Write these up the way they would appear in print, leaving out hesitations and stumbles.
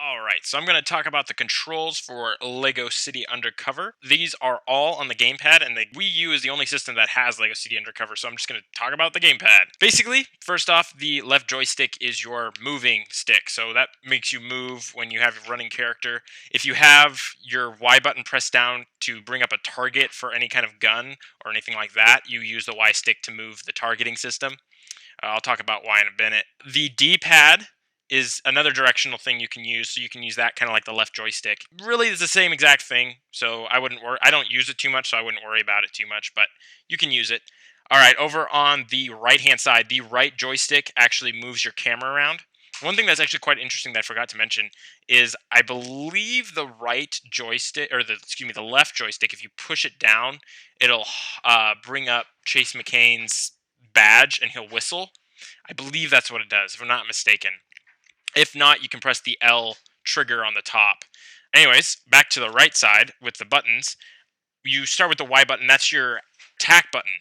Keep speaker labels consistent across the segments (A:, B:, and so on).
A: Alright, so I'm going to talk about the controls for LEGO City Undercover. These are all on the gamepad, and the Wii U is the only system that has LEGO City Undercover, so I'm just going to talk about the gamepad. Basically, first off, the left joystick is your moving stick, so that makes you move when you have your running character. If you have your Y button pressed down to bring up a target for any kind of gun or anything like that, you use the Y stick to move the targeting system. I'll talk about why in a minute. The D-pad is another directional thing you can use, so you can use that kind of like the left joystick. Really, it's the same exact thing, so I wouldn't worry. I don't use it too much, so I wouldn't worry about it too much, but you can use it. All right, over on the right-hand side, the right joystick actually moves your camera around. One thing that's actually quite interesting that I forgot to mention is I believe the right joystick, or the left joystick, if you push it down, it'll bring up Chase McCain's badge and he'll whistle. I believe that's what it does, if I'm not mistaken. If not, you can press the L trigger on the top. Anyways, back to the right side with the buttons. You start with the Y button. That's your attack button.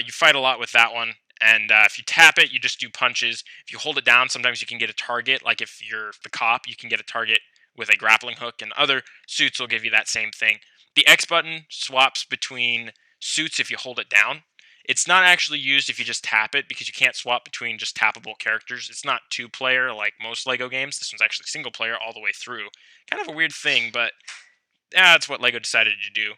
A: You fight a lot with that one. And if you tap it, you just do punches. If you hold it down, sometimes you can get a target. Like if you're the cop, you can get a target with a grappling hook. And other suits will give you that same thing. The X button swaps between suits if you hold it down. It's not actually used if you just tap it because you can't swap between just tappable characters. It's not two-player like most LEGO games. This one's actually single-player all the way through. Kind of a weird thing, but that's what LEGO decided to do.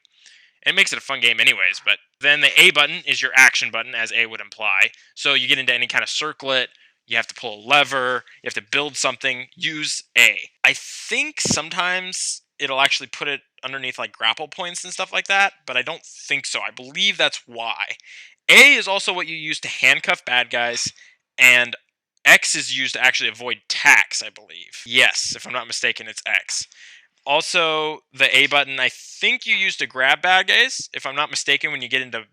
A: It makes it a fun game anyways, but then the A button is your action button, as A would imply. So you get into any kind of circlet, you have to pull a lever, you have to build something, use A. I think sometimes it'll actually put it underneath like grapple points and stuff like that, but I don't think so. I believe that's why. A is also what you use to handcuff bad guys, and X is used to actually avoid tax, I believe. Yes, if I'm not mistaken, it's X. Also, the A button, I think you use to grab bad guys, if I'm not mistaken, when you get into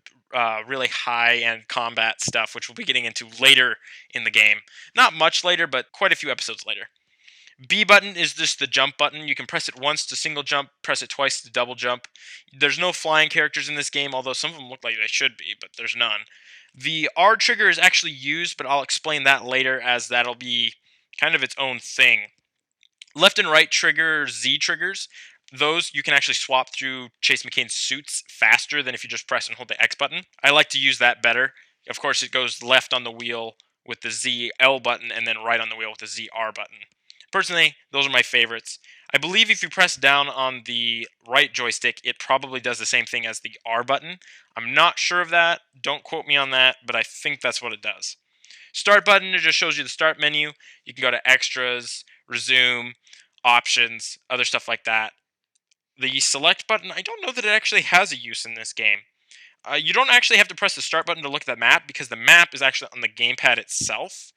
A: really high-end combat stuff, which we'll be getting into later in the game. Not much later, but quite a few episodes later. B button is just the jump button. You can press it once to single jump, press it twice to double jump. There's no flying characters in this game, although some of them look like they should be, but there's none. The R trigger is actually used, but I'll explain that later as that'll be kind of its own thing. Left and right trigger, Z triggers, those you can actually swap through Chase McCain's suits faster than if you just press and hold the X button. I like to use that better. Of course, it goes left on the wheel with the ZL button and then right on the wheel with the ZR button. Personally, those are my favorites. I believe if you press down on the right joystick, it probably does the same thing as the R button. I'm not sure of that. Don't quote me on that, but I think that's what it does. Start button, it just shows you the start menu. You can go to extras, resume, options, other stuff like that. The select button, I don't know that it actually has a use in this game. You don't actually have to press the start button to look at the map because the map is actually on the gamepad itself.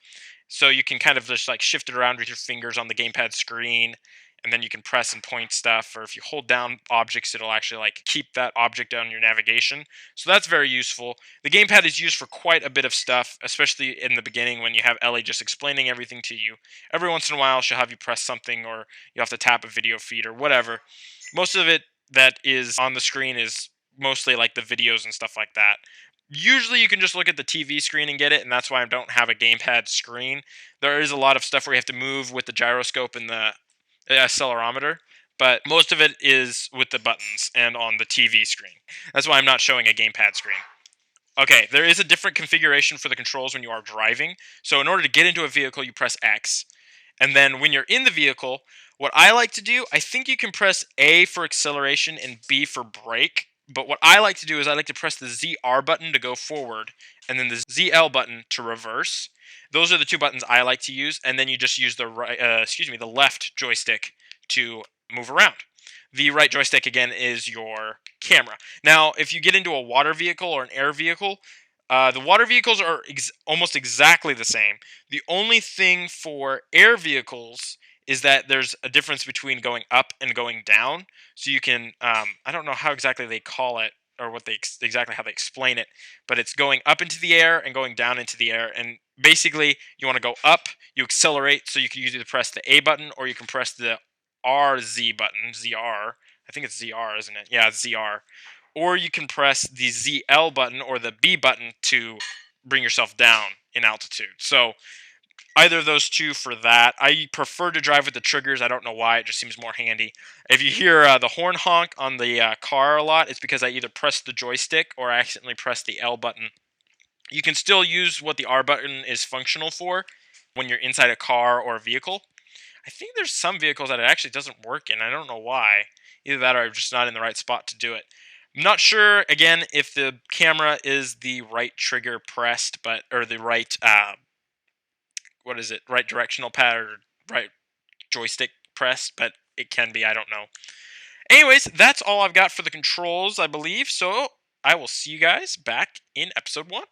A: So you can kind of just like shift it around with your fingers on the gamepad screen, and then you can press and point stuff, or if you hold down objects, it'll actually like keep that object on your navigation. So that's very useful. The gamepad is used for quite a bit of stuff, especially in the beginning when you have Ellie just explaining everything to you. Every once in a while, she'll have you press something, or you have to tap a video feed, or whatever. Most of it that is on the screen is mostly like the videos and stuff like that. Usually you can just look at the TV screen and get it, and that's why I don't have a gamepad screen. There is a lot of stuff where you have to move with the gyroscope and the accelerometer, but most of it is with the buttons and on the TV screen. That's why I'm not showing a gamepad screen. Okay, there is a different configuration for the controls when you are driving. So in order to get into a vehicle, you press X. And then when you're in the vehicle, what I like to do, I think you can press A for acceleration and B for brake. But what I like to do is I like to press the ZR button to go forward and then the ZL button to reverse. Those are the two buttons I like to use, and then you just use the the left joystick to move around. The right joystick again is your camera. Now, if you get into a water vehicle or an air vehicle, the water vehicles are almost exactly the same. The only thing for air vehicles is that there's a difference between going up and going down. So you can, I don't know how exactly they call it or what they exactly how they explain it, but it's going up into the air and going down into the air. And basically, you want to go up, you accelerate, so you can either press the A button or you can press the RZ button, ZR. I think it's ZR, isn't it? Yeah, it's ZR. Or you can press the ZL button or the B button to bring yourself down in altitude. So either of those two for that. I prefer to drive with the triggers. I don't know why. It just seems more handy. If you hear the horn honk on the car a lot, it's because I either pressed the joystick or I accidentally pressed the L button. You can still use what the R button is functional for when you're inside a car or a vehicle. I think there's some vehicles that it actually doesn't work in. I don't know why. Either that or I'm just not in the right spot to do it. I'm not sure, again, if the camera is the right trigger pressed, or the right, what is it, right directional pad or right joystick pressed, but it can be, I don't know. Anyways, that's all I've got for the controls, I believe. So I will see you guys back in episode 1.